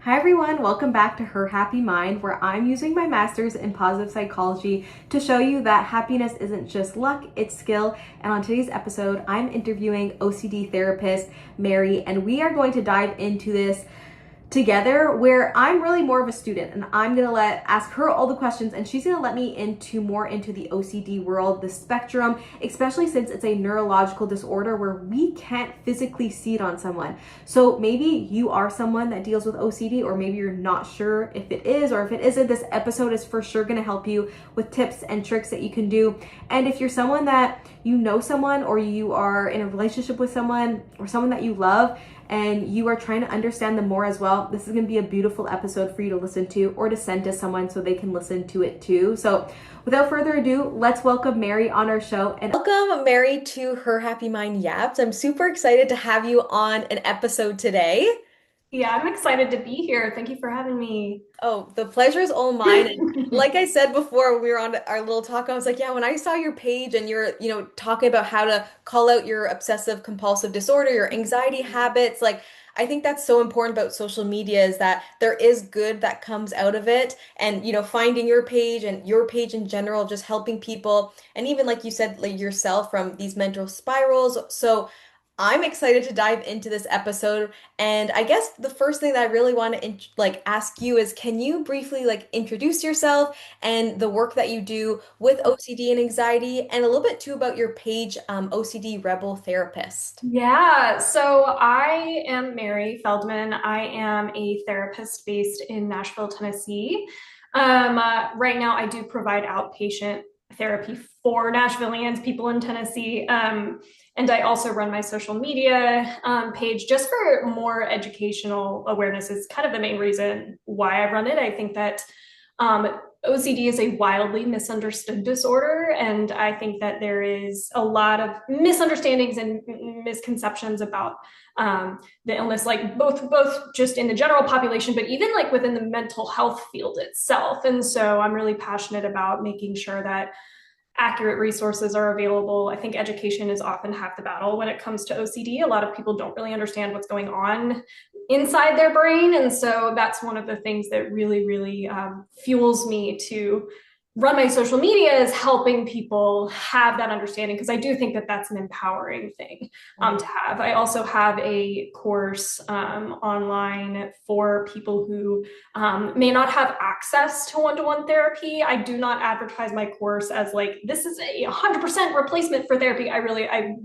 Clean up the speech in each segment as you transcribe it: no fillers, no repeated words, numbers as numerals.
Hi everyone, welcome back to Her Happy Mind, where I'm using my master's in positive psychology to show you that happiness isn't just luck, it's skill. And on today's episode, I'm interviewing OCD therapist Mary, and we are going to dive into this together where I'm really more of a student and I'm gonna ask her all the questions and she's gonna let me into more into the OCD world, the spectrum, especially since it's a neurological disorder where we can't physically see it on someone. So maybe you are someone that deals with OCD, or maybe you're not sure if it is or if it isn't. This episode is for sure gonna help you with tips and tricks that you can do. And if you're someone that you know someone, or you are in a relationship with someone, or someone that you love, and you are trying to understand them more as well, this is going to be a beautiful episode for you to listen to or to send to someone so they can listen to it too. So without further ado, let's welcome Mary on our show. And welcome Mary to Her Happy Mind Yaps. I'm super excited to have you on an episode today. Yeah, I'm excited to be here. Thank you for having me. Oh, the pleasure is all mine. And like I said before, when we were on our little talk, I was like, yeah, when I saw your page and you're, talking about how to call out your obsessive compulsive disorder, your anxiety habits, like I think that's so important about social media, is that there is good that comes out of it. And, finding your page and your page in general, just helping people. And even like you said, like yourself, from these mental spirals. So I'm excited to dive into this episode. And I guess the first thing that I really want to ask you is, can you briefly introduce yourself and the work that you do with OCD and anxiety, and a little bit too about your page, OCD Rebel Therapist? Yeah, so I am Mary Feldman. I am a therapist based in Nashville, Tennessee. Right now, I do provide outpatient therapy for Nashvillians, people in Tennessee. And I also run my social media page just for more educational awareness, is kind of the main reason why I run it. I think that OCD is a wildly misunderstood disorder, and I think that there is a lot of misunderstandings and misconceptions about the illness, like both just in the general population, but even like within the mental health field itself. And so I'm really passionate about making sure that accurate resources are available. I think education is often half the battle when it comes to OCD. A lot of people don't really understand what's going on inside their brain. And so that's one of the things that really fuels me to run my social media, is helping people have that understanding, because I do think that that's an empowering thing to have. I also have a course online for people who may not have access to one-to-one therapy. I do not advertise my course as like, this is a 100% replacement for therapy. I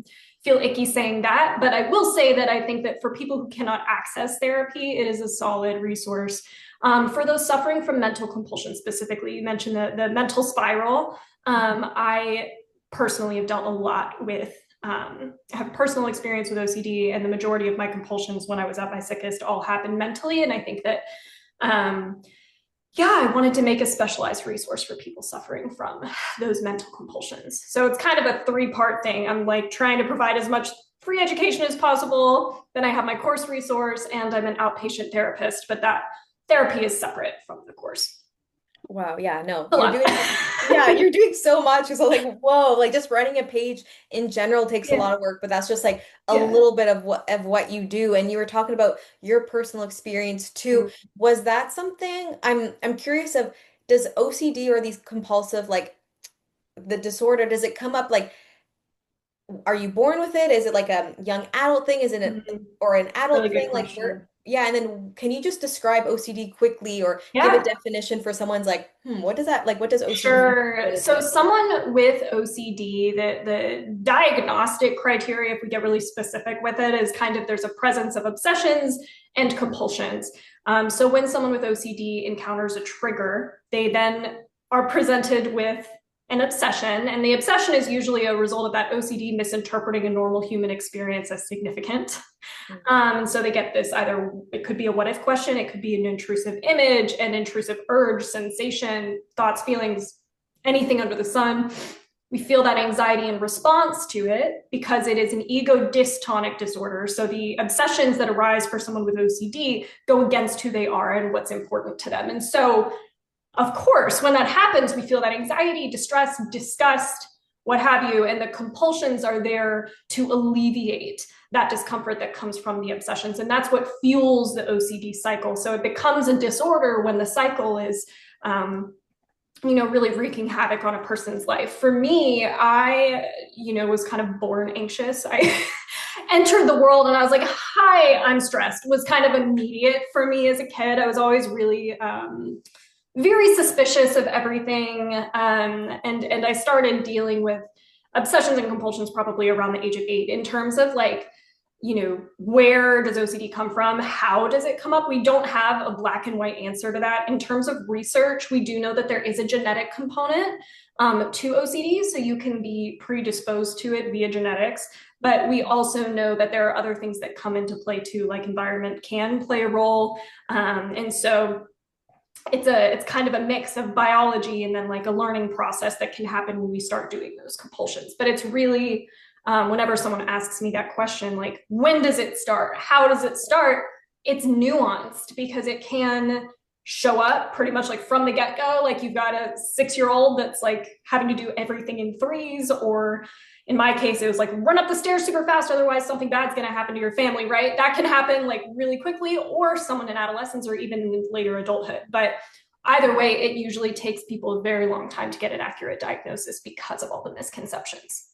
feel icky saying that, but I will say that I think that for people who cannot access therapy, it is a solid resource. For those suffering from mental compulsion specifically, you mentioned the mental spiral. I personally have dealt a lot with, have personal experience with OCD, and the majority of my compulsions when I was at my sickest all happened mentally. And I think that, yeah, I wanted to make a specialized resource for people suffering from those mental compulsions. So it's kind of a three-part thing. I'm like trying to provide as much free education as possible. Then I have my course resource, and I'm an outpatient therapist, but that therapy is separate from the course. Wow, yeah, no, A you're lot. doing, yeah, you're doing so much. So whoa, like just running a page in general takes a Yeah. lot of work, but that's just like a Yeah. little bit of what you do. And you were talking about your personal experience too. Was that something, I'm curious of, does OCD or these compulsive, like the disorder, does it come up like, are you born with it? Is it like a young adult thing? Is it or an Really adult thing? good Like where? question. Yeah, and then can you just describe OCD quickly, or give a Yeah. definition for someone's like, what does that, like, what does OCD? What Sure. is So it? someone with OCD, the diagnostic criteria, if we get really specific with it, is kind of, there's a presence of obsessions and compulsions. So when someone with OCD encounters a trigger, they then are presented with an obsession, and the obsession is usually a result of that OCD misinterpreting a normal human experience as significant. And so they get this, either it could be a what if question, it could be an intrusive image, an intrusive urge, sensation, thoughts, feelings, anything under the sun. We feel that anxiety in response to it because it is an ego dystonic disorder. So the obsessions that arise for someone with OCD go against who they are and what's important to them. And so, of course, when that happens, we feel that anxiety, distress, disgust, what have you, and the compulsions are there to alleviate that discomfort that comes from the obsessions. And that's what fuels the OCD cycle. So it becomes a disorder when the cycle is, really wreaking havoc on a person's life. For me, I, was kind of born anxious. I entered the world and I was like, hi, I'm stressed, was kind of immediate for me as a kid. I was always really, very suspicious of everything. And I started dealing with obsessions and compulsions probably around the age of 8 in terms of like, where does OCD come from? How does it come up? We don't have a black and white answer to that. In terms of research, we do know that there is a genetic component to OCD, so you can be predisposed to it via genetics. But we also know that there are other things that come into play too, like environment can play a role. And so it's kind of a mix of biology and then like a learning process that can happen when we start doing those compulsions. But it's really, whenever someone asks me that question, like, when does it start? How does it start? It's nuanced because it can show up pretty much like from the get-go. Like you've got a 6-year-old that's like having to do everything in threes, or in my case, it was like run up the stairs super fast, otherwise something bad's going to happen to your family, right? That can happen like really quickly, or someone in adolescence or even in later adulthood. But either way, it usually takes people a very long time to get an accurate diagnosis because of all the misconceptions.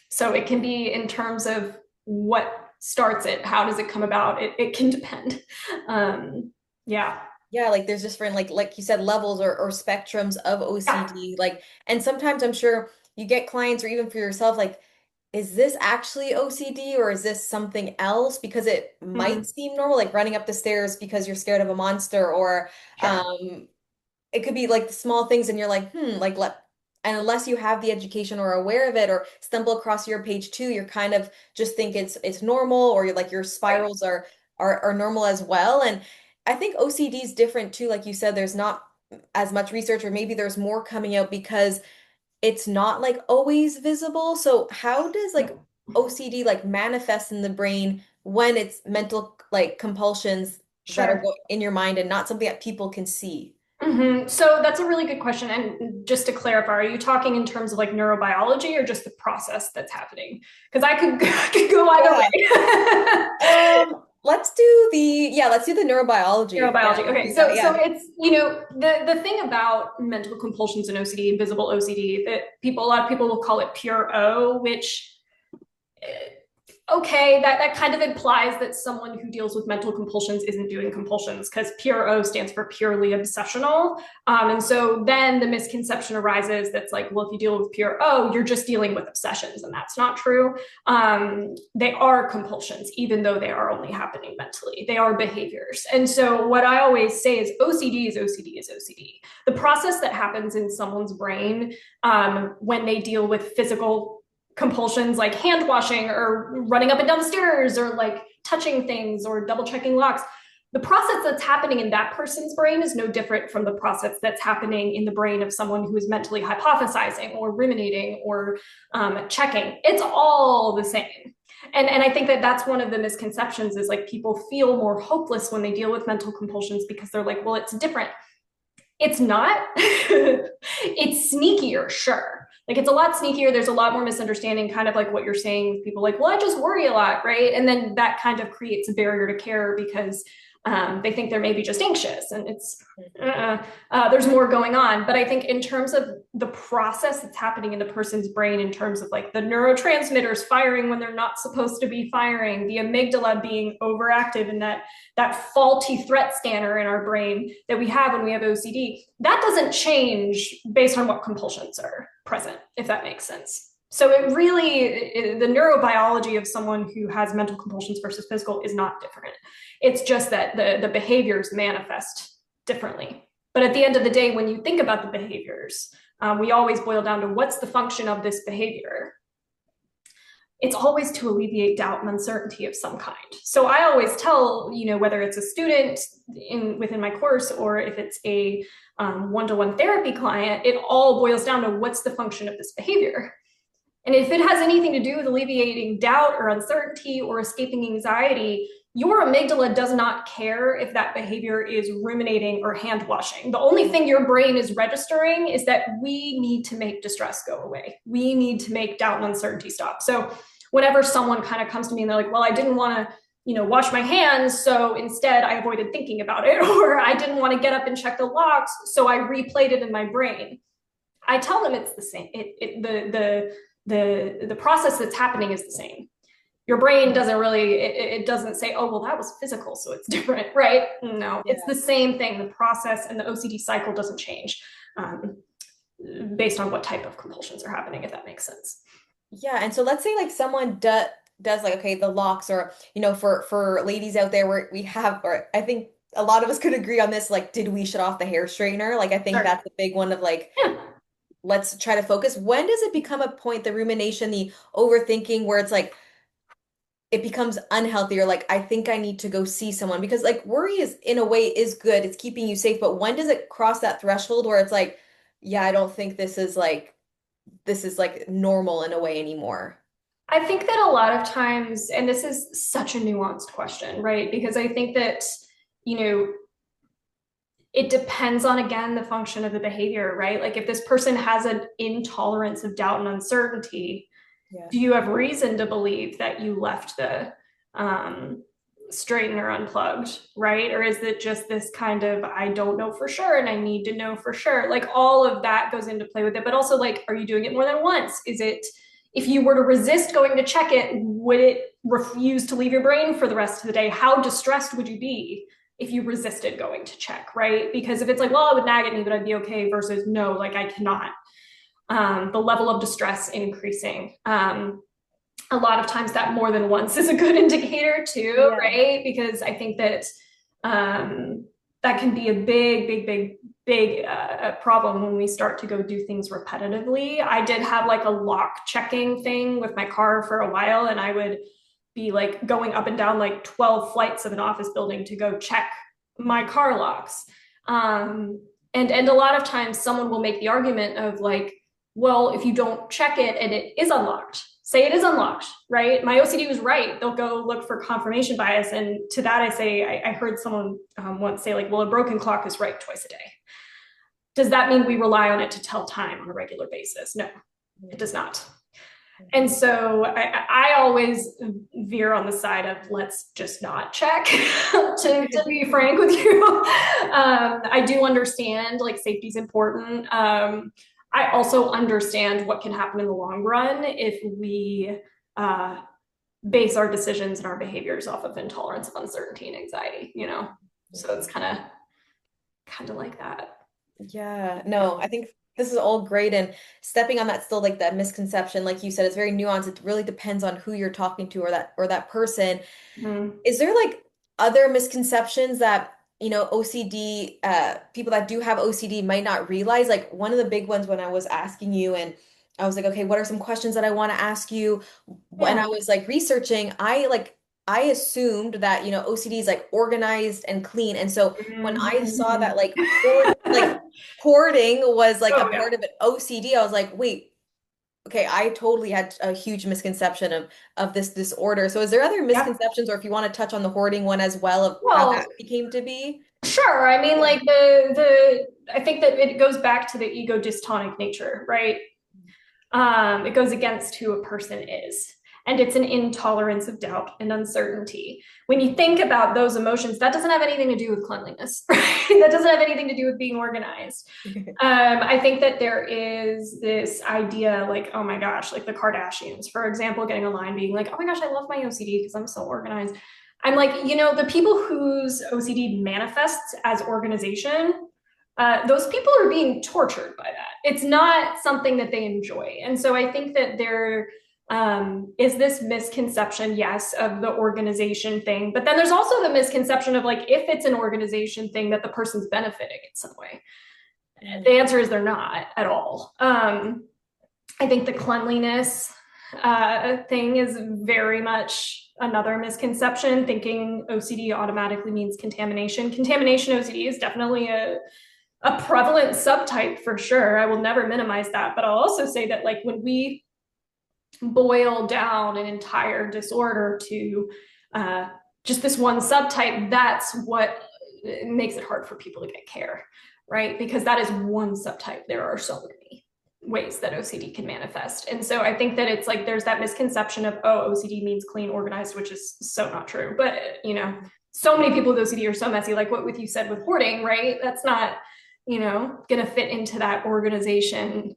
So it can be in terms of what starts it, how does it come about? It can depend. Yeah. Yeah, like there's different like you said, levels or spectrums of OCD. Like, and sometimes I'm sure you get clients or even for yourself, like, is this actually OCD or is this something else? Because it might seem normal, like running up the stairs because you're scared of a monster, or it could be like the small things and you're like, like and unless you have the education or aware of it or stumble across your page too, you're kind of just think it's normal, or you're like your spirals are normal as well. And I think OCD is different too. Like you said, there's not as much research, or maybe there's more coming out because it's not like always visible. So how does like OCD like manifest in the brain when it's mental like compulsions that are in your mind and not something that people can see? So that's a really good question. And just to clarify, are you talking in terms of like neurobiology or just the process that's happening? Because I could go either way. Let's do the neurobiology. Neurobiology. Okay. So it's, the thing about mental compulsions and OCD, invisible OCD, that a lot of people will call it pure O, which okay, that kind of implies that someone who deals with mental compulsions isn't doing compulsions, because pure O stands for purely obsessional. And so then the misconception arises that's like, well, if you deal with pure O, you're just dealing with obsessions, and that's not true. They are compulsions, even though they are only happening mentally. They are behaviors. And so what I always say is OCD is OCD is OCD. The process that happens in someone's brain when they deal with physical compulsions like hand washing or running up and down the stairs or like touching things or double checking locks, the process that's happening in that person's brain is no different from the process that's happening in the brain of someone who is mentally hypothesizing or ruminating or checking. It's all the same. And I think that that's one of the misconceptions, is like people feel more hopeless when they deal with mental compulsions because they're like, well, it's different. It's not. It's sneakier, sure. Like it's a lot sneakier. There's a lot more misunderstanding, kind of like what you're saying with people like, well, I just worry a lot, right? And then that kind of creates a barrier to care because they think they're maybe just anxious, and it's there's more going on. But I think in terms of the process that's happening in the person's brain, in terms of like the neurotransmitters firing when they're not supposed to be firing, the amygdala being overactive, and that faulty threat scanner in our brain that we have when we have OCD, that doesn't change based on what compulsions are present, if that makes sense. So it really, the neurobiology of someone who has mental compulsions versus physical is not different. It's just that the behaviors manifest differently. But at the end of the day, when you think about the behaviors, we always boil down to what's the function of this behavior. It's always to alleviate doubt and uncertainty of some kind. So I always tell, whether it's a student within my course or if it's a one-to-one therapy client, it all boils down to what's the function of this behavior. And if it has anything to do with alleviating doubt or uncertainty or escaping anxiety, your amygdala does not care if that behavior is ruminating or hand washing. The only thing your brain is registering is that we need to make distress go away. We need to make doubt and uncertainty stop. So whenever someone kind of comes to me and they're like, well, I didn't want to, wash my hands, so instead I avoided thinking about it, or I didn't want to get up and check the locks, so I replayed it in my brain. I tell them it's the same. The process that's happening is the same. Your brain doesn't really, it doesn't say, oh, well, that was physical, so it's different, right? No, it's the same thing. The process and the OCD cycle doesn't change based on what type of compulsions are happening, if that makes sense. Yeah, and so let's say like someone does like, okay, the locks, or for ladies out there where we have, or I think a lot of us could agree on this, like, did we shut off the hair straightener? Like, I think Sure. that's a big one of like, Yeah. let's try to focus. When does it become a point, the rumination, the overthinking, where it's like it becomes unhealthy, or like, I think I need to go see someone? Because like worry is in a way is good, it's keeping you safe, but when does it cross that threshold where it's like, yeah, I don't think this is like normal in a way anymore? I think that a lot of times, and this is such a nuanced question, right? Because I think that, you know, it depends on, again, the function of the behavior, right? Like if this person has an intolerance of doubt and uncertainty, Yeah. do you have reason to believe that you left the straightener unplugged, right? Or is it just this kind of, I don't know for sure and I need to know for sure? Like all of that goes into play with it. But also, like, are you doing it more than once? Is it, if you were to resist going to check it, would it refuse to leave your brain for the rest of the day? How distressed would you be if you resisted going to check, right? Because if it's like, well, it would nag at me, but I'd be okay, versus no, like I cannot. The level of distress increasing. A lot of times that more than once is a good indicator too, Yeah. right? Because I think that that can be a big problem when we start to go do things repetitively. I did have like a lock checking thing with my car for a while, and I would be like going up and down like 12 flights of an office building to go check my car locks. And a lot of times someone will make the argument of like, well, if you don't check it and it is unlocked, say it is unlocked, right? My OCD was right. They'll go look for confirmation bias. And to that, I say, I heard someone once say like, well, a broken clock is right twice a day. Does that mean we rely on it to tell time on a regular basis? No, it does not. And so I always veer on the side of let's just not check, to be frank with you. I do understand like safety is important. I also understand what can happen in the long run if we base our decisions and our behaviors off of intolerance of uncertainty and anxiety, So it's kind of like that. Yeah, no, I think this is all great, and stepping on that, still like that misconception, like you said, it's very nuanced. It really depends on who you're talking to, or that person. Mm-hmm. Is there like other misconceptions that, OCD, people that do have OCD might not realize? Like one of the big ones when I was asking you, and I was like, okay, what are some questions that I want to ask you? When I was like researching, I assumed that, OCD is like organized and clean. And so when I saw that like hoarding was like a part of an OCD, I was like, wait, okay, I totally had a huge misconception of this disorder. So is there other misconceptions, or if you want to touch on the hoarding one as well, of how that came to be? Sure. I mean, like I think that it goes back to the ego dystonic nature, right? It goes against who a person is. And it's an intolerance of doubt and uncertainty. When you think about those emotions, that doesn't have anything to do with cleanliness, right? That doesn't have anything to do with being organized. I think that there is this idea like, oh my gosh, like the Kardashians, for example, getting online being like, oh my gosh, I love my OCD because I'm so organized. I'm like, the people whose OCD manifests as organization, those people are being tortured by that. It's not something that they enjoy. And so I think that there is this misconception, yes, of the organization thing. But then there's also the misconception of like, if it's an organization thing, that the person's benefiting in some way. The answer is they're not at all. I think the cleanliness thing is very much another misconception, thinking OCD automatically means contamination. Contamination OCD is definitely a prevalent subtype for sure. I will never minimize that. But I'll also say that like when we boil down an entire disorder to just this one subtype, that's what makes it hard for people to get care, right? Because that is one subtype. There are so many. ways that OCD can manifest. And so I think that it's like there's that misconception of, oh, OCD means clean, organized, which is so not true. But, you know, so many people with OCD are so messy, like what you said with hoarding, right? That's not, you know, going to fit into that organization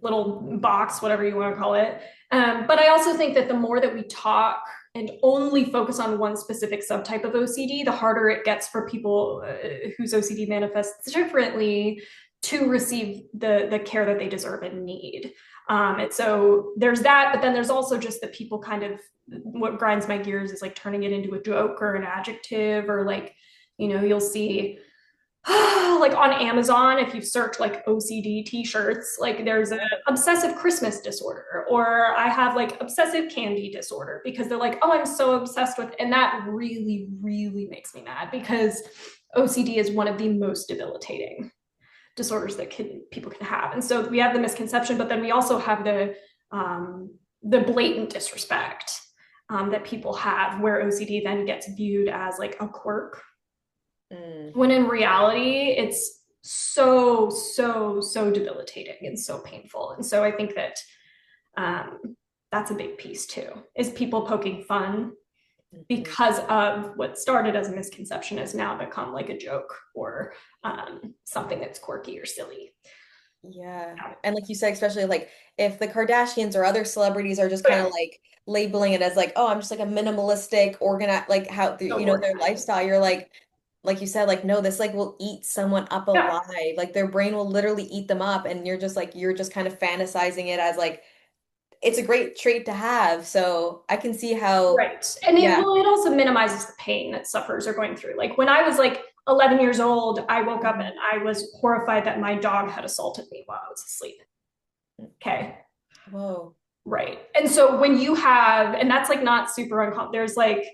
little box, whatever you want to call it. But I also think that the more that we talk and only focus on one specific subtype of OCD, the harder it gets for people whose OCD manifests differently to receive the care that they deserve and need. And so there's that, but then there's also just that people kind of, what grinds my gears is like turning it into a joke or an adjective, or like, you know, you'll see like on Amazon, if you search like OCD t-shirts, like there's an obsessive Christmas disorder, or I have like obsessive candy disorder, because they're like, oh, I'm so obsessed with, and that really, really makes me mad, because OCD is one of the most debilitating disorders that people can have. And so we have the misconception, but then we also have the blatant disrespect that people have, where OCD then gets viewed as like a quirk. When in reality, it's so debilitating and so painful. And so I think that that's a big piece too, is people poking fun because of what started as a misconception has now become like a joke or something that's quirky or silly. Yeah. And like you said, especially like if the Kardashians or other celebrities are just kind of like labeling it as like, oh, I'm just like a minimalistic, organized, like how, you know, their lifestyle, you're like you said, like, no, this like will eat someone up alive. Like their brain will literally eat them up. And you're just like, you're just kind of fantasizing it as like, it's a great trait to have. So I can see how. Right. And it also minimizes the pain that sufferers are going through. Like when I was like 11 years old, I woke up and I was horrified that my dog had assaulted me while I was asleep. Okay. Whoa. Right. And so when you have, and that's like not super uncommon, there's like,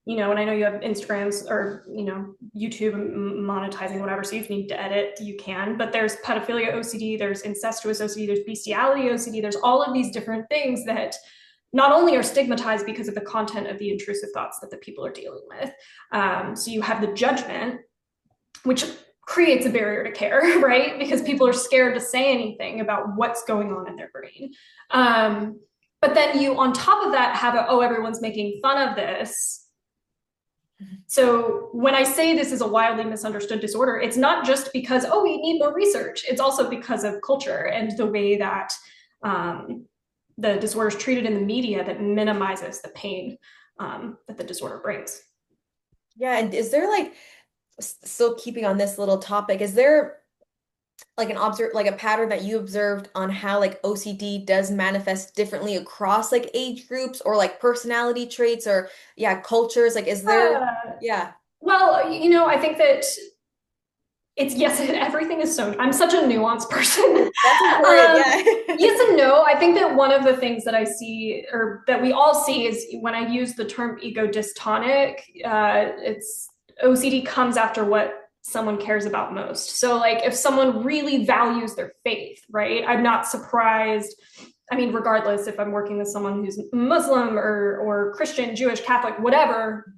you know, and I know you have Instagrams or, you know, YouTube monetizing, whatever. So if you need to edit, you can, but there's pedophilia OCD, there's incestuous OCD, there's bestiality OCD. There's all of these different things that not only are stigmatized because of the content of the intrusive thoughts that the people are dealing with. So you have the judgment, which creates a barrier to care, right? Because people are scared to say anything about what's going on in their brain. But then you, on top of that, have everyone's making fun of this. So when I say this is a wildly misunderstood disorder, it's not just because, oh, we need more research. It's also because of culture and the way that the disorder is treated in the media that minimizes the pain that the disorder brings. Yeah. And is there like, still keeping on this little topic, is there like a pattern that you observed on how like OCD does manifest differently across like age groups or like personality traits or cultures? Like, is there? Well, you know, I think that everything is I'm such a nuanced person. That's important. Yes and no. I think that one of the things that I see, or that we all see, is when I use the term ego dystonic, it's OCD comes after what someone cares about most. So like if someone really values their faith, right? I'm not surprised. I mean, regardless if I'm working with someone who's Muslim or Christian, Jewish, Catholic, whatever,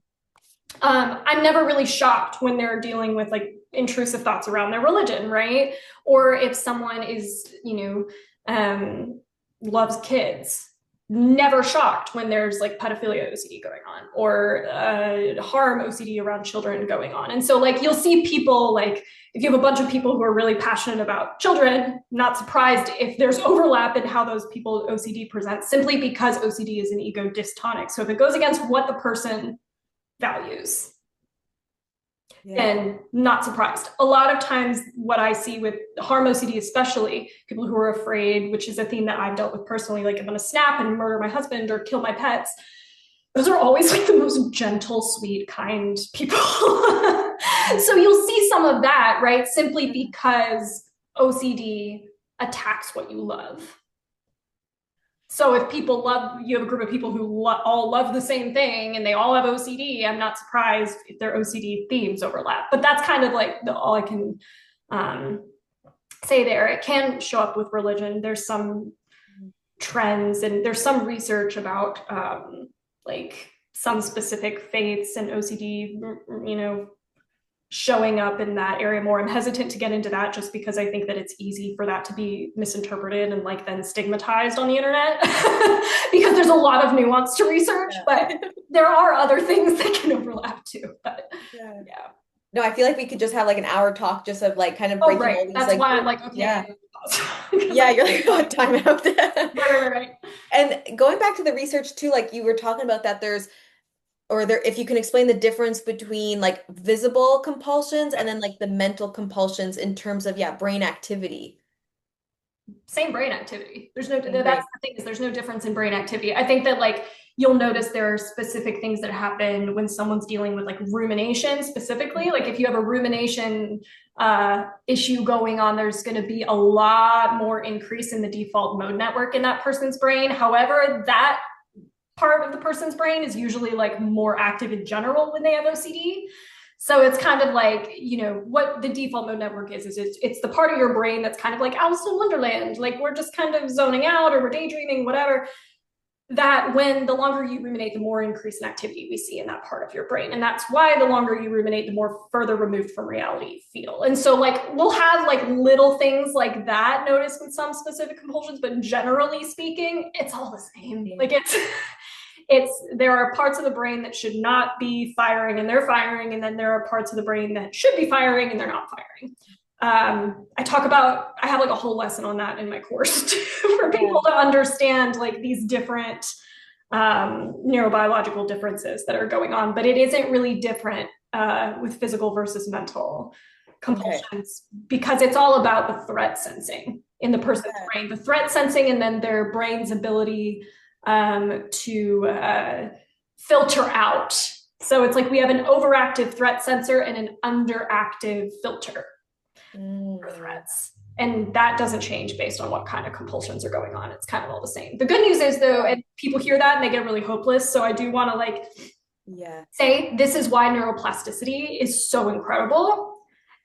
I'm never really shocked when they're dealing with like intrusive thoughts around their religion, right? Or if someone is, you know, loves kids, never shocked when there's like pedophilia OCD going on or harm OCD around children going on. And so like you'll see people, like if you have a bunch of people who are really passionate about children, not surprised if there's overlap in how those people OCD present, simply because OCD is an ego dystonic. So if it goes against what the person values, and not surprised. A lot of times what I see with harm OCD, especially people who are afraid, which is a theme that I've dealt with personally, like I'm going to snap and murder my husband or kill my pets. Those are always like the most gentle, sweet, kind people. So you'll see some of that, right? Simply because OCD attacks what you love. So if you have a group of people who all love the same thing and they all have OCD, I'm not surprised if their OCD themes overlap. But that's kind of like all I can say there. It can show up with religion. There's some trends and there's some research about like some specific faiths and OCD, you know, showing up in that area more. I'm hesitant to get into that just because I think that it's easy for that to be misinterpreted and like then stigmatized on the internet because there's a lot of nuance to research, but there are other things that can overlap too. But yeah. No, I feel like we could just have like an hour talk just of like kind of Oh, breaking right. all these That's like why I'm like, okay. yeah. Yeah, You're like, oh, time out. right. And going back to the research too, like you were talking about that if you can explain the difference between like visible compulsions and then like the mental compulsions in terms of, yeah, brain activity. Same brain activity. That's Brain. the thing, is there's no difference in brain activity. I think that like you'll notice there are specific things that happen when someone's dealing with like rumination specifically. Like if you have a rumination issue going on, there's going to be a lot more increase in the default mode network in that person's brain. However, that part of the person's brain is usually like more active in general when they have OCD. So it's kind of like, you know, what the default mode network is it's the part of your brain that's kind of like Alice in Wonderland, like we're just kind of zoning out or we're daydreaming, whatever. That when the longer you ruminate, the more increase in activity we see in that part of your brain. And that's why the longer you ruminate, the more further removed from reality you feel. And so like we'll have like little things like that noticed with some specific compulsions, but generally speaking, it's all the same. Like there are parts of the brain that should not be firing and they're firing, and then there are parts of the brain that should be firing and they're not firing. I have like a whole lesson on that in my course too, for people to understand like these different neurobiological differences that are going on, but it isn't really different with physical versus mental compulsions because it's all about the threat sensing in the person's brain, the threat sensing, and then their brain's ability to filter out. So it's like we have an overactive threat sensor and an underactive filter for threats. And that doesn't change based on what kind of compulsions are going on. It's kind of all the same. The good news is though, and people hear that and they get really hopeless. So I do want to like say this is why neuroplasticity is so incredible.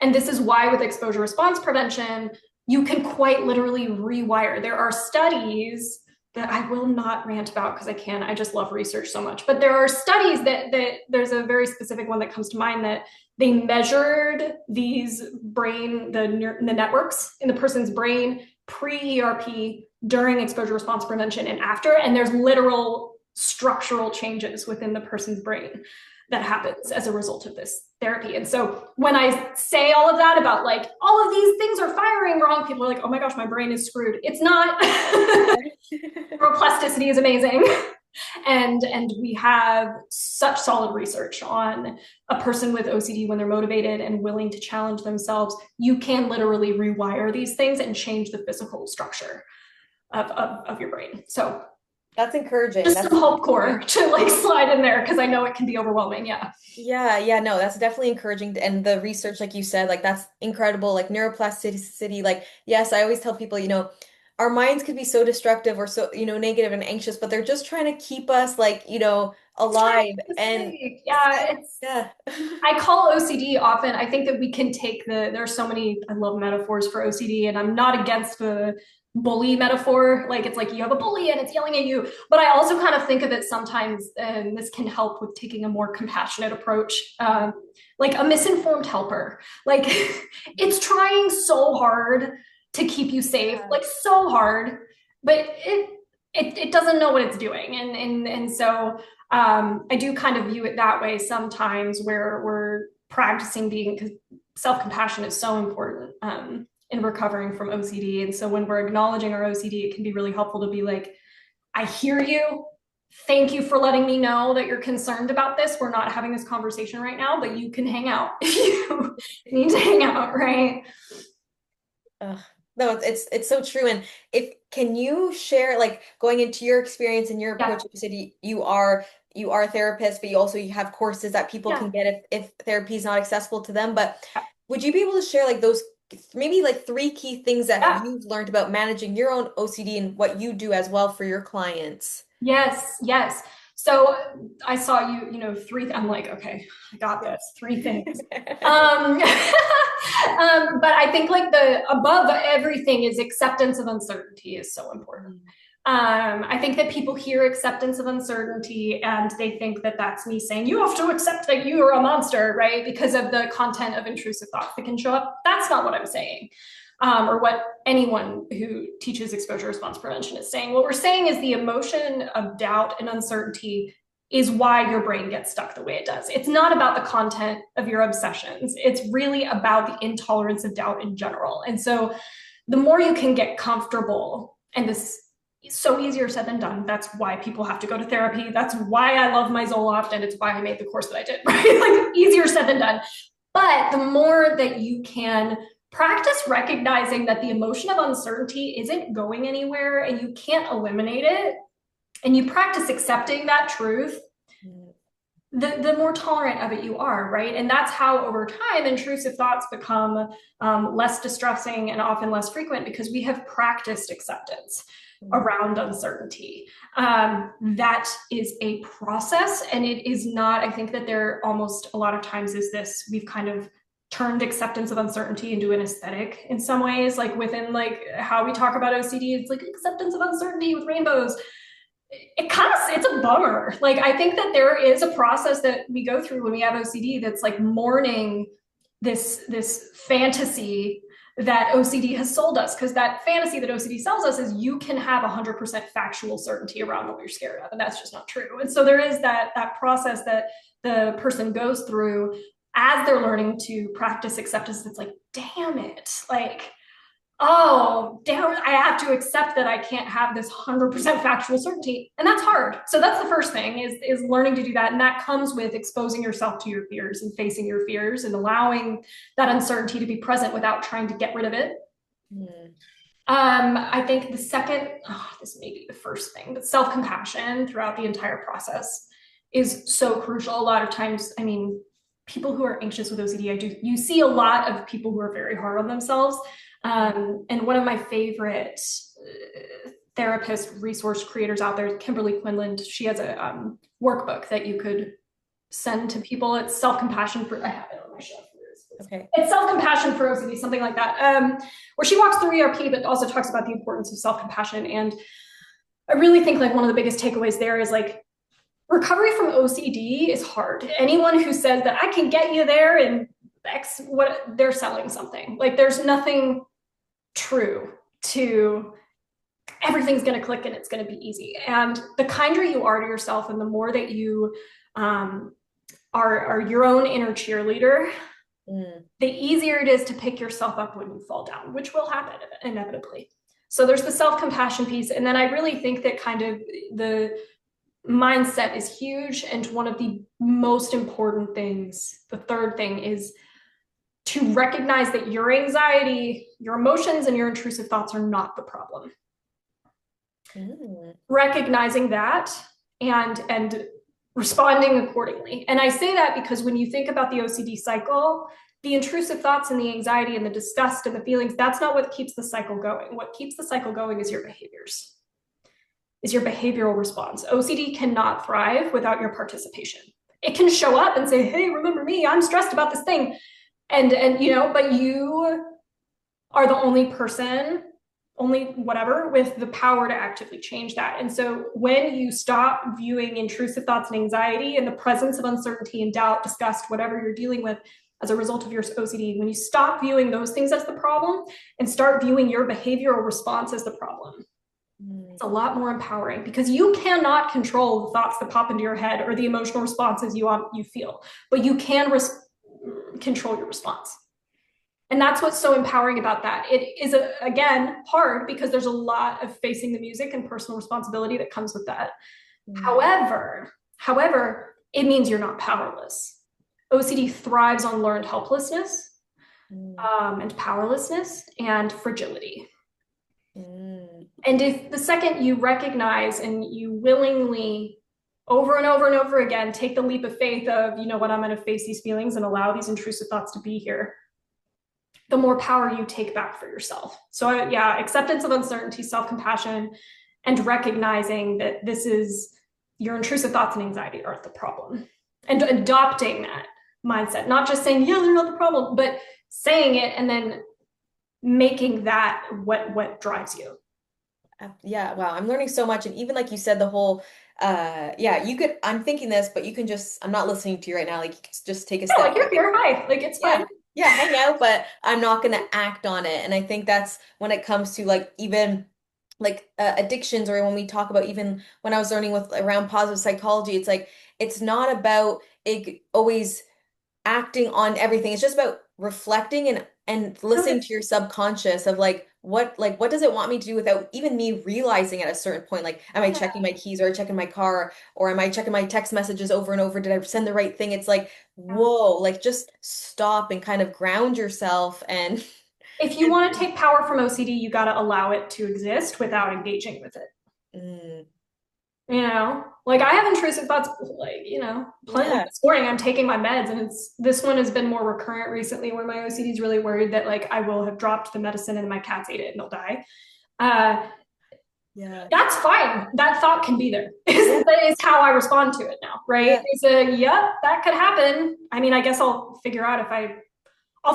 And this is why with exposure response prevention, you can quite literally rewire. There are studies that I will not rant about because I can. I just love research so much. But there are studies that there's a very specific one that comes to mind that they measured these the networks in the person's brain pre-ERP, during exposure response prevention, and after. And there's literal structural changes within the person's brain that happens as a result of this therapy. And so when I say all of that about like, all of these things are firing wrong, people are like, oh my gosh, my brain is screwed. It's not. Neuroplasticity is amazing. And we have such solid research on a person with OCD when they're motivated and willing to challenge themselves. You can literally rewire these things and change the physical structure of your brain. So that's encouraging. Just that's some hope core to like slide in there because I know it can be overwhelming. No, that's definitely encouraging. And the research, like you said, like that's incredible. Like neuroplasticity, like yes, I always tell people, you know, our minds could be so destructive or so, you know, negative and anxious, but they're just trying to keep us like, you know, alive. And I call OCD often, I think that we can take there are so many, I love metaphors for OCD, and I'm not against the bully metaphor. Like it's like you have a bully and it's yelling at you, but I also kind of think of it sometimes, and this can help with taking a more compassionate approach, like a misinformed helper. Like it's trying so hard to keep you safe, like so hard, but it doesn't know what it's doing. And so I do kind of view it that way sometimes, where we're practicing being, because self-compassion is so important in recovering from OCD. And so when we're acknowledging our OCD, it can be really helpful to be like, I hear you. Thank you for letting me know that you're concerned about this. We're not having this conversation right now, but you can hang out if you need to hang out, right? No, it's so true. And can you share, like, going into your experience and your approach? You said you are a therapist, but you have courses that people can get if therapy is not accessible to them. But would you be able to share like those maybe like 3 key things that you've learned about managing your own OCD and what you do as well for your clients? Yes. So I saw you know, 3, I'm like, okay, I got this, 3 things. But I think like the above everything is acceptance of uncertainty is so important. I think that people hear acceptance of uncertainty and they think that that's me saying, you have to accept that you are a monster, right? Because of the content of intrusive thoughts that can show up. That's not what I'm saying. Or what anyone who teaches exposure response prevention is saying. What we're saying is the emotion of doubt and uncertainty is why your brain gets stuck the way it does. It's not about the content of your obsessions. It's really about the intolerance of doubt in general. And so the more you can get comfortable, and this is so easier said than done. That's why people have to go to therapy. That's why I love my Zoloft, and it's why I made the course that I did, right? Like easier said than done. But the more that you can practice recognizing that the emotion of uncertainty isn't going anywhere and you can't eliminate it, and you practice accepting that truth, the more tolerant of it you are, right? And that's how over time intrusive thoughts become less distressing and often less frequent, because we have practiced acceptance around uncertainty. That is a process, and it is not, I think that there almost a lot of times is this, we've kind of turned acceptance of uncertainty into an aesthetic in some ways, like within like how we talk about OCD, it's like acceptance of uncertainty with rainbows. It's a bummer. Like, I think that there is a process that we go through when we have OCD that's like mourning this fantasy that OCD has sold us, because that fantasy that OCD sells us is you can have 100% factual certainty around what you're scared of, and that's just not true. And so there is that process that the person goes through as they're learning to practice acceptance. It's like, damn it, like, oh, damn, I have to accept that I can't have this 100% factual certainty. And that's hard. So that's the first thing is learning to do that. And that comes with exposing yourself to your fears and facing your fears and allowing that uncertainty to be present without trying to get rid of it. I think the second, this may be the first thing, but self-compassion throughout the entire process is so crucial. A lot of times, I mean, people who are anxious with OCD, you see a lot of people who are very hard on themselves. And one of my favorite therapist resource creators out there, Kimberly Quinlan, she has a workbook that you could send to people. It's self-compassion for, I have it on my shelf. Okay. It's self-compassion for OCD, something like that, where she walks through ERP, but also talks about the importance of self-compassion. And I really think like one of the biggest takeaways there is like, recovery from OCD is hard. Anyone who says that I can get you there and X, what, they're selling something. Like, there's nothing true to everything's going to click and it's going to be easy. And the kinder you are to yourself, and the more that you are your own inner cheerleader, the easier it is to pick yourself up when you fall down, which will happen inevitably. So there's the self-compassion piece. And then I really think that kind of the mindset is huge. And one of the most important things, the third thing, is to recognize that your anxiety, your emotions, and your intrusive thoughts are not the problem. Recognizing that and responding accordingly. And I say that because when you think about the OCD cycle, the intrusive thoughts and the anxiety and the disgust and the feelings, that's not what keeps the cycle going. What keeps the cycle going is your behaviors, is your behavioral response. OCD cannot thrive without your participation. It can show up and say, hey, remember me, I'm stressed about this thing. And you know, but you are the only person, only whatever, with the power to actively change that. And so when you stop viewing intrusive thoughts and anxiety and the presence of uncertainty and doubt, disgust, whatever you're dealing with as a result of your OCD, when you stop viewing those things as the problem and start viewing your behavioral response as the problem, it's a lot more empowering, because you cannot control the thoughts that pop into your head or the emotional responses you feel, but you can control your response. And that's what's so empowering about that. It is, again, hard because there's a lot of facing the music and personal responsibility that comes with that. However, it means you're not powerless. OCD thrives on learned helplessness and powerlessness and fragility. And if the second you recognize and you willingly over and over and over again take the leap of faith of, you know what, I'm going to face these feelings and allow these intrusive thoughts to be here, the more power you take back for yourself. So yeah, acceptance of uncertainty, self-compassion, and recognizing that this is your intrusive thoughts and anxiety aren't the problem, and adopting that mindset, not just saying, yeah, they're not the problem, but saying it and then making that what drives you. Yeah, wow, I'm learning so much. And even like you said, the whole yeah, you could, I'm thinking this, but you can just, I'm not listening to you right now. Like you can just take a Yeah, step like back. you're here, hi, like it's Yeah. fine. Yeah, hang out, but I'm not going to act on it. And I think that's when it comes to like even like addictions, or when we talk about, even when I was learning with around positive psychology, it's like it's not about it always acting on everything. It's just about reflecting and listening to Notice. your subconscious of like what does it want me to do without even me realizing at a certain point, like am I checking my keys, or checking my car, or am I checking my text messages over and over, did I send the right thing? It's like Yeah. whoa, like just stop and kind of ground yourself and If you want to take power from OCD, you got to allow it to exist without engaging with it. mm, Like I have intrusive thoughts, like, plenty. Like yeah, this morning I'm taking my meds, and this one has been more recurrent recently, where my OCD is really worried that like I will have dropped the medicine and my cats ate it and they'll die. Uh, yeah, that's fine. That thought can be there. yeah, That is how I respond to it now, right? yeah, It's yep, that could happen. I mean, I guess I'll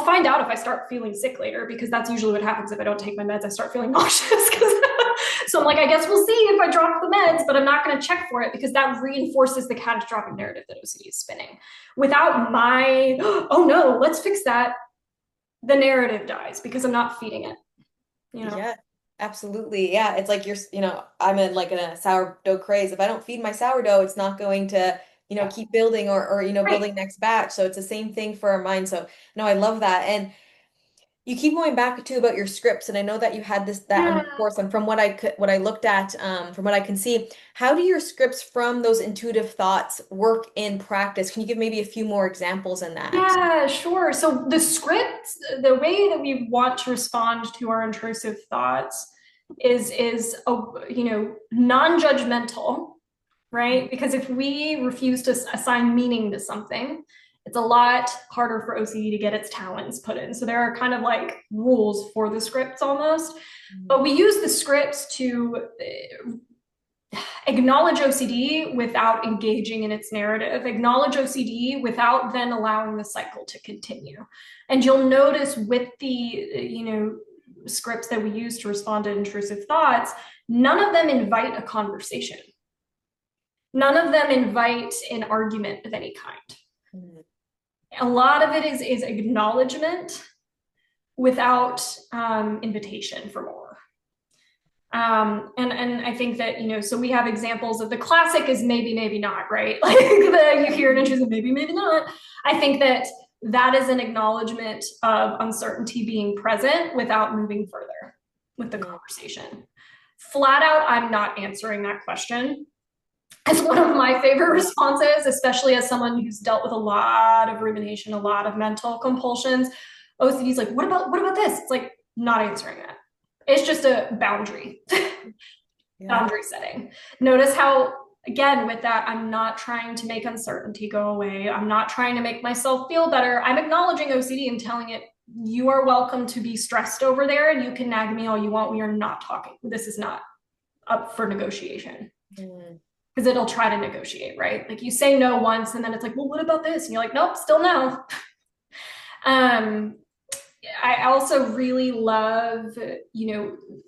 find out if I start feeling sick later, because that's usually what happens if I don't take my meds. I start feeling nauseous. So I'm like, I guess we'll see if I drop the meds, but I'm not going to check for it, because that reinforces the catastrophic narrative that OCD is spinning. Without my, oh no, let's fix that, the narrative dies because I'm not feeding it. yeah, absolutely. Yeah, it's like I'm in like in a sourdough craze. If I don't feed my sourdough, it's not going to, Yeah. keep building, or Right. building next batch. So it's the same thing for our mind. So no, I love that. And you keep going back to about your scripts, and I know that you had that on Yeah. your course. And from what I looked at, from what I can see, how do your scripts from those intuitive thoughts work in practice? Can you give maybe a few more examples in that? Yeah, sure. So the script, the way that we want to respond to our intrusive thoughts is non-judgmental, right? Because if we refuse to assign meaning to something, it's a lot harder for OCD to get its talons put in. So there are kind of like rules for the scripts almost, but we use the scripts to acknowledge OCD without engaging in its narrative, acknowledge OCD without then allowing the cycle to continue. And you'll notice with the, scripts that we use to respond to intrusive thoughts, none of them invite a conversation. None of them invite an argument of any kind. Mhm. A lot of it is acknowledgement without invitation for more. And I think that, so we have examples of the classic is maybe, maybe not, right? Like you hear an intrusive, maybe, maybe not. I think that is an acknowledgement of uncertainty being present without moving further with the conversation. Flat out, I'm not answering that question. It's one of my favorite responses, especially as someone who's dealt with a lot of rumination, a lot of mental compulsions. OCD is like, what about this? It's like not answering that. It's just a boundary, Yeah. boundary setting. Notice how, again, with that, I'm not trying to make uncertainty go away. I'm not trying to make myself feel better. I'm acknowledging OCD and telling it, you are welcome to be stressed over there, and you can nag me all you want. We are not talking. This is not up for negotiation. Mm. Because it'll try to negotiate, right? Like you say no once, and then it's like, well, what about this? And you're like, nope, still no. I also really love,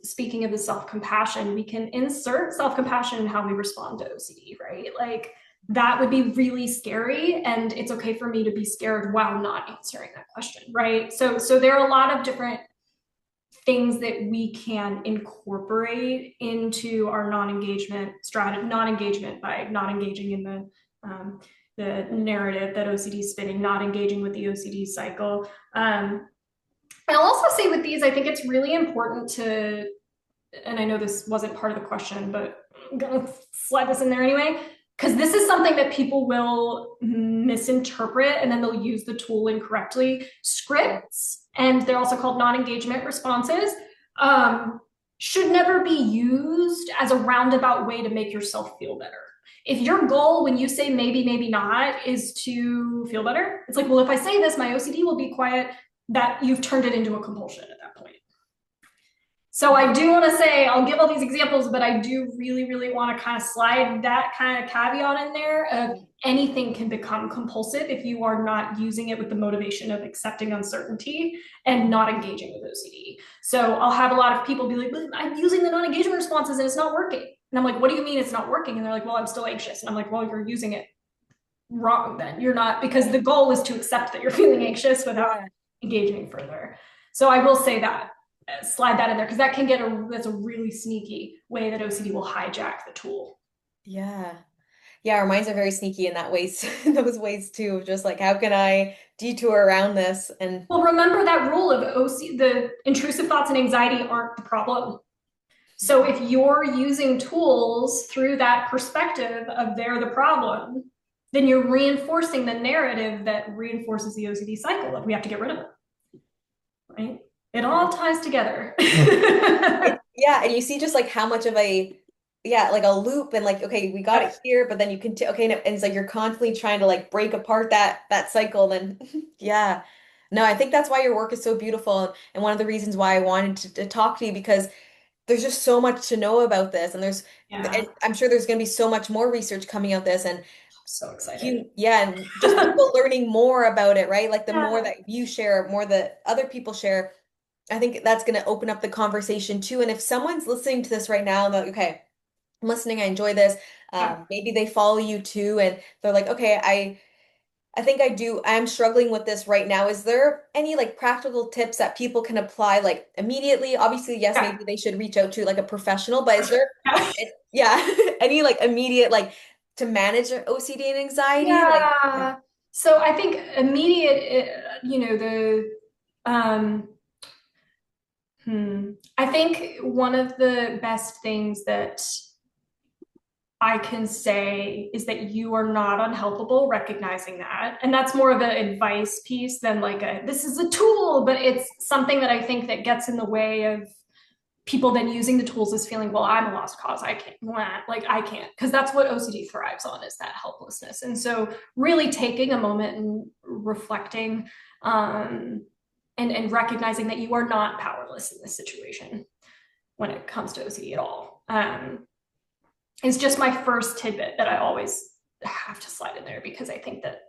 speaking of the self-compassion, we can insert self-compassion in how we respond to OCD, right? Like that would be really scary, and it's okay for me to be scared while not answering that question, right? So there are a lot of different things that we can incorporate into our non-engagement strategy, non-engagement by not engaging in the narrative that OCD is spinning, not engaging with the OCD cycle. I'll also say with these, I think it's really important to, and I know this wasn't part of the question, but I'm gonna slide this in there anyway, because this is something that people will misinterpret and then they'll use the tool incorrectly. Scripts, and they're also called non-engagement responses, should never be used as a roundabout way to make yourself feel better. If your goal when you say maybe, maybe not is to feel better, it's like, well, if I say this, my OCD will be quiet, that you've turned it into a compulsion at that point. So I do want to say, I'll give all these examples, but I do really, really want to kind of slide that kind of caveat in there of anything can become compulsive if you are not using it with the motivation of accepting uncertainty and not engaging with OCD. So I'll have a lot of people be like, I'm using the non-engagement responses and it's not working. And I'm like, what do you mean it's not working? And they're like, well, I'm still anxious. And I'm like, well, you're using it wrong then. You're not, because the goal is to accept that you're feeling anxious without engaging further. So I will say that, slide that in there, because that can that's a really sneaky way that OCD will hijack the tool. Yeah. Yeah, our minds are very sneaky in that ways, in those ways too, of just like, how can I detour around this? And Well, remember that rule of the intrusive thoughts and anxiety aren't the problem. So if you're using tools through that perspective of they're the problem, then you're reinforcing the narrative that reinforces the OCD cycle of we have to get rid of it. Right? It all ties together. Yeah, and you see just like how much of a like a loop and like okay, we got it here, but then you continue okay, and it's like you're constantly trying to like break apart that cycle. Then yeah. No, I think that's why your work is so beautiful and one of the reasons why I wanted to talk to you because there's just so much to know about this and I'm sure there's going to be so much more research coming out this and so excited. and just people learning more about it, right? Like the more that you share, more that other people share, I think that's going to open up the conversation too. And if someone's listening to this right now and they're like, okay, I'm listening, I enjoy this. Maybe they follow you too, and they're like, okay, I think I'm struggling with this right now. Is there any like practical tips that people can apply like immediately? Obviously, yes, maybe they should reach out to like a professional, but is there any like immediate like to manage their OCD and anxiety? Yeah. So I think immediate, I think one of the best things that I can say is that you are not unhelpable, recognizing that. And that's more of an advice piece than like this is a tool, but it's something that I think that gets in the way of people then using the tools as feeling, well, I'm a lost cause. I can't, I can't, because that's what OCD thrives on is that helplessness. And so really taking a moment and reflecting and recognizing that you are not powerless in this situation when it comes to OCD at all. Is just my first tidbit that I always have to slide in there because I think that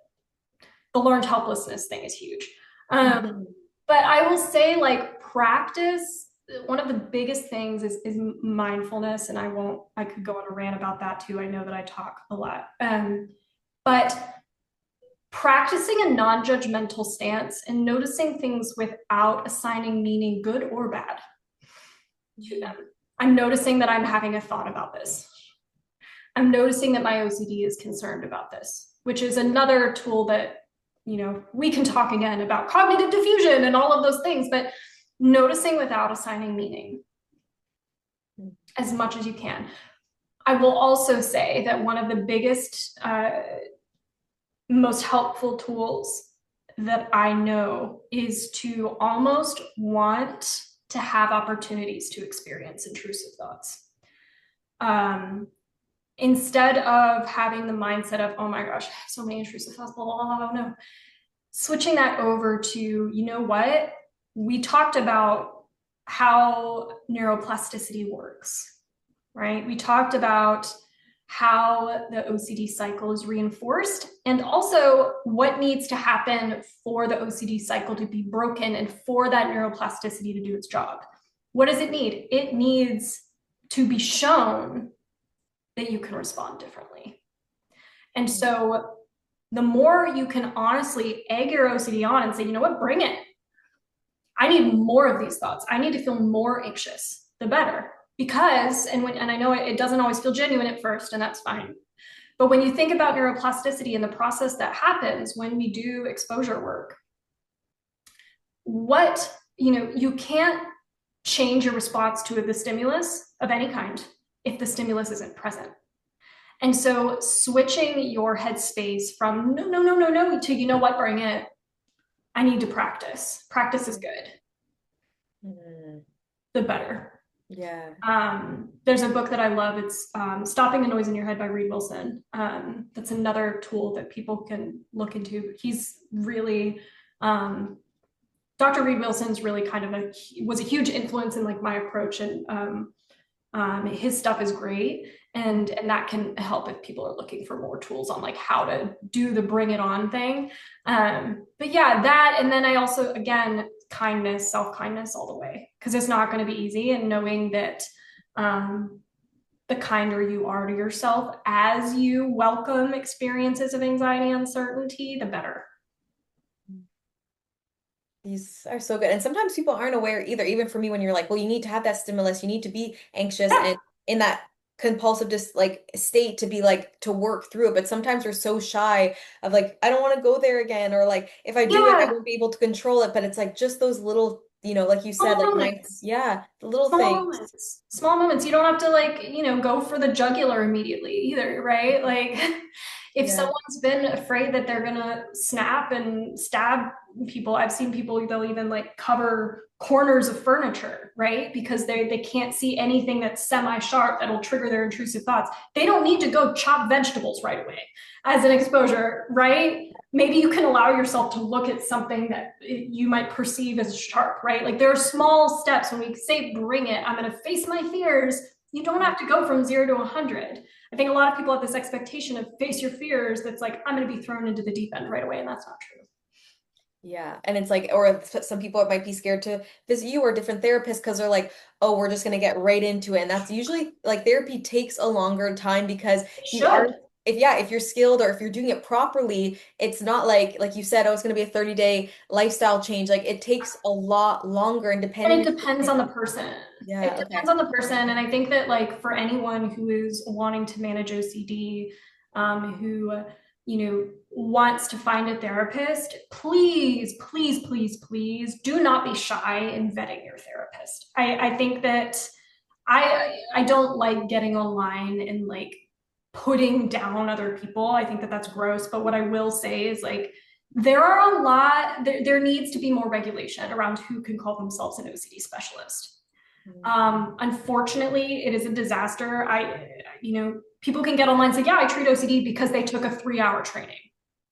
the learned helplessness thing is huge. But I will say like practice, one of the biggest things is mindfulness. And I could go on a rant about that too. I know that I talk a lot. But practicing a non-judgmental stance and noticing things without assigning meaning, good or bad, to them. I'm noticing that I'm having a thought about this. I'm noticing that my OCD is concerned about this, which is another tool that, we can talk again about cognitive diffusion and all of those things, but noticing without assigning meaning as much as you can. I will also say that one of the biggest, most helpful tools that I know is to almost want to have opportunities to experience intrusive thoughts. Instead of having the mindset of, oh my gosh, so many intrusive thoughts, blah, blah, blah, no. Switching that over to, you know what? We talked about how neuroplasticity works, right? We talked about how the OCD cycle is reinforced and also what needs to happen for the OCD cycle to be broken and for that neuroplasticity to do its job. What does it need? It needs to be shown that you can respond differently. And so the more you can honestly egg your OCD on and say, you know what, bring it. I need more of these thoughts. I need to feel more anxious, the better. Because, and I know it doesn't always feel genuine at first, and that's fine. But when you think about neuroplasticity and the process that happens when we do exposure work, you can't change your response to the stimulus of any kind if the stimulus isn't present. And so switching your headspace from no to, you know what, bring it. I need to practice. Practice is good. The better. Yeah. There's a book that I love. It's Stopping the Noise in Your Head by Reed Wilson. That's another tool that people can look into. He's really Dr. Reed Wilson's really kind of was a huge influence in like my approach, and his stuff is great, and that can help if people are looking for more tools on like how to do the bring it on thing. But yeah, that, and then I also, again, kindness, self-kindness all the way, because it's not going to be easy, and knowing that the kinder you are to yourself as you welcome experiences of anxiety and uncertainty, the better. These are so good. And sometimes people aren't aware either, even for me, when you're like, well, you need to have that stimulus, you need to be anxious Yeah. and in that compulsive just like state to be like to work through it. But sometimes we're so shy of like, I don't want to go there again, or like if I do it, I Yeah. won't be able to control it. But it's like just those little, like you said, Small like nice, moments. yeah, the little Small things. moments. Small moments. You don't have to like, go for the jugular immediately either, right? Like if Yeah. someone's been afraid that they're gonna snap and stab people, I've seen people, they'll even like cover corners of furniture, right? Because they can't see anything that's semi-sharp that'll trigger their intrusive thoughts. They don't need to go chop vegetables right away as an exposure, right? Maybe you can allow yourself to look at something that you might perceive as sharp, right? Like there are small steps when we say bring it, I'm going to face my fears. You don't have to go from 0 to 100. I think a lot of people have this expectation of face your fears that's like, I'm going to be thrown into the deep end right away. And that's not true. Yeah. And it's like, or some people might be scared to visit you or different therapists because they're like, oh, we're just going to get right into it. And that's usually like therapy takes a longer time because It you are, should. if you're skilled or if you're doing it properly, it's not like you said, oh, it's going to be a 30-day lifestyle change. Like it takes a lot longer and And depending. it depends on the person. It Yeah. depends Okay. on the person. And I think that, like, for anyone who is wanting to manage OCD, who, wants to find a therapist, please, please, please, please do not be shy in vetting your therapist. I think that I don't like getting online and like putting down other people. I think that that's gross. But what I will say is like, there needs to be more regulation around who can call themselves an OCD specialist. Mm. Unfortunately, it is a disaster. People can get online and say, yeah, I treat OCD because they took a 3-hour training.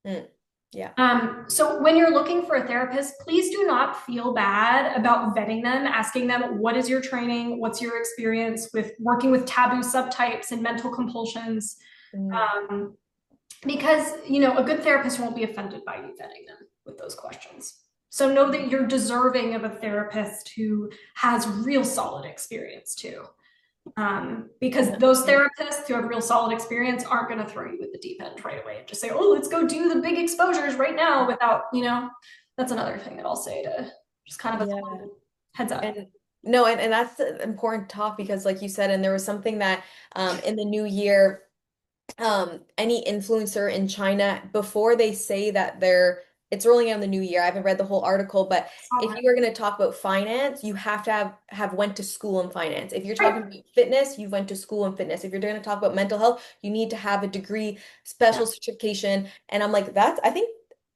Mm. Yeah. So when you're looking for a therapist, please do not feel bad about vetting them, asking them, what is your training? What's your experience with working with taboo subtypes and mental compulsions? Mm. Um, because a good therapist won't be offended by you vetting them with those questions. So know that you're deserving of a therapist who has real solid experience too. Because those therapists who have real solid experience aren't going to throw you at the deep end right away and just say, oh, let's go do the big exposures right now without, that's another thing that I'll say to just kind of a Yeah. heads up. And no, and that's an important talk because like you said, and there was something that in the new year, any influencer in China, before they say that it's rolling out in the new year. I haven't read the whole article, but if you are going to talk about finance, you have to have went to school in finance. If you're talking Right. about fitness, you went to school in fitness. If you're going to talk about mental health, you need to have a degree, Yeah. special certification. And I'm like, I think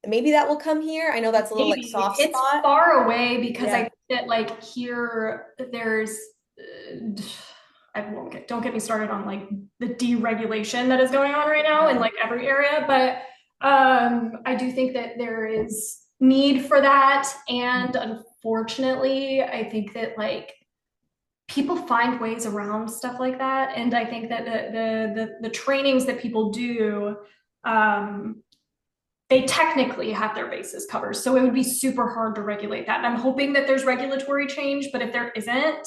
maybe that will come here. I know that's a little like Maybe soft it's spot. far away because I Yeah. think that like here there's I won't don't get me started on like the deregulation that is going on right now in like every area, but I do think that there is need for that, and unfortunately I think that like people find ways around stuff like that, and I think that the trainings that people do, um, they technically have their bases covered. So it would be super hard to regulate that. And I'm hoping that there's regulatory change, but if there isn't,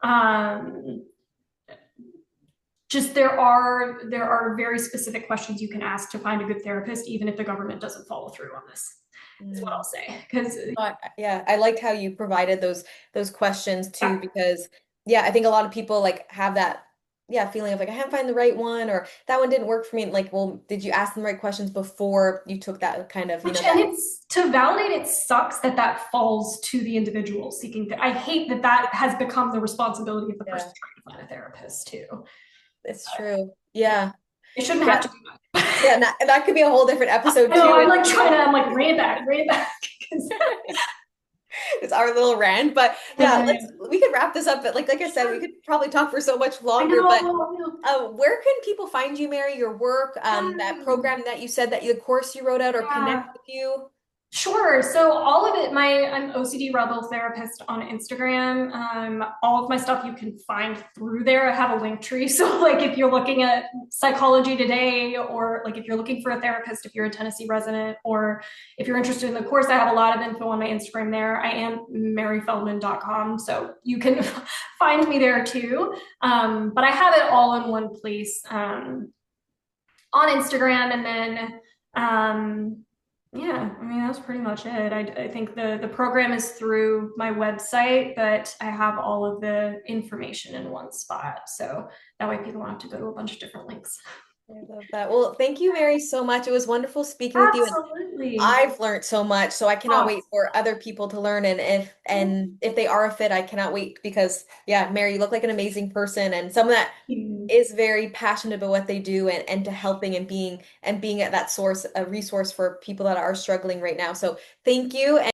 um, just there are very specific questions you can ask to find a good therapist, even if the government doesn't follow through on this, is what I'll say. Because Yeah, I liked how you provided those questions too, because yeah, I think a lot of people like have that feeling of like I haven't found the right one or that one didn't work for me. And like, well, did you ask them the right questions before you took that kind of, which, and that it's to validate, it sucks that that falls to the individual seeking I hate that that has become the responsibility of the person yeah, trying to find a therapist too. it's true. Yeah, Yeah. they shouldn't have Yeah. to do that. Yeah, and that could be a whole different episode I know, too. I'm like I'm like, rein it back. It's our little rant, but yeah, we could wrap this up. But like I said, we could probably talk for so much I longer. But know. where can people find you, Mary? Your work, that Yeah. program that you said that the course you wrote out, or Yeah. connect with you? Sure. So all of it, I'm OCD Rebel Therapist on Instagram. All of my stuff you can find through there. I have a link tree. So like if you're looking at Psychology Today, or like if you're looking for a therapist, if you're a Tennessee resident, or if you're interested in the course, I have a lot of info on my Instagram there. I am maryfeldman.com. So you can find me there too. But I have it all in one place on Instagram. And then yeah, I mean, that's pretty much it. I think the program is through my website, but I have all of the information in one spot. So that way people don't have to go to a bunch of different links. I love that. Well, thank you, Mary, so much. It was wonderful speaking with you, and Absolutely. I've learned so much. So I cannot Oh, wait for other people to learn. And if they are a fit, I cannot wait because yeah, Mary, you look like an amazing person and someone that thank you. is very passionate about what they do and to helping and being at that source, a resource for people that are struggling right now. So thank you.